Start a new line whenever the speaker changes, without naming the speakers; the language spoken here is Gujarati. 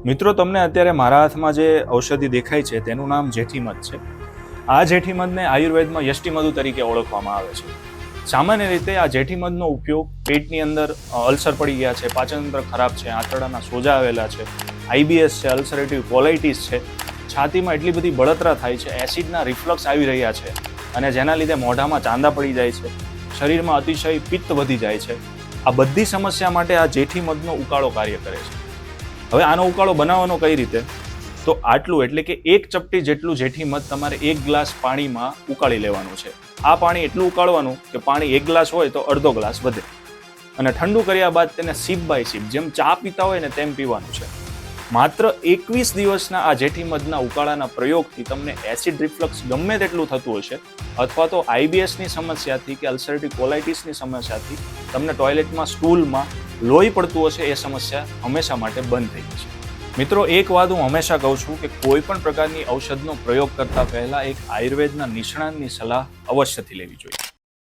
મિત્રો, તમને અત્યારે મારા હાથમાં જે ઔષધિ દેખાય છે તેનું નામ જેઠીમધ છે. આ જેઠીમધને આયુર્વેદમાં યષ્ટિમધુ તરીકે ઓળખવામાં આવે છે. સામાન્ય રીતે આ જેઠીમધનો ઉપયોગ પેટની અંદર અલ્સર પડી ગયા છે, પાચનતંત્ર ખરાબ છે, આંતરડાના સોજા આવેલા છે, આઈબીએસ છે, અલ્સરેટિવ કોલાઇટિસ છે, છાતીમાં એટલી બધી બળતરા થાય છે, એસિડના રિફ્લક્સ આવી રહ્યા છે અને જેના લીધે મોઢામાં ચાંદા પડી જાય છે, શરીરમાં અતિશય પિત્ત વધી જાય છે. આ બધી સમસ્યા માટે આ જેઠીમધનો ઉકાળો કાર્ય કરે છે. હવે આનો ઉકાળો બનાવવાનો કઈ રીતે? તો આટલું એટલે કે 1 ચપટી જેટલું જેઠીમધ તમારે 1 ગ્લાસ પાણીમાં ઉકાળી લેવાનું છે. આ પાણી એટલું ઉકાળવાનું કે પાણી 1 ગ્લાસ હોય તો અડધો ગ્લાસ વધે અને ઠંડુ કર્યા બાદ તેને સીપ બાય સીપ જેમ ચા પીતા હોય ને તેમ પીવાનું છે. માત્ર 21 દિવસના આ જેઠીમધના ઉકાળાના પ્રયોગથી તમને એસિડ રિફ્લક્સ ગમે તેટલું થતું હશે અથવા તો આઈબીએસની સમસ્યાથી કે અલ્સરેટિવ કોલાઇટિસની સમસ્યાથી તમને ટોયલેટમાં સ્ટૂલમાં લોહી પડતું હશે એ સમસ્યા હંમેશા માટે બંધ થઈ જશે. મિત્રો, એક વાત હું હંમેશા કહું છું કે કોઈ પણ પ્રકારની ઔષધનો પ્રયોગ કરતા પહેલા એક આયુર્વેદના નિષ્ણાતની સલાહ અવશ્યથી લેવી જોઈએ.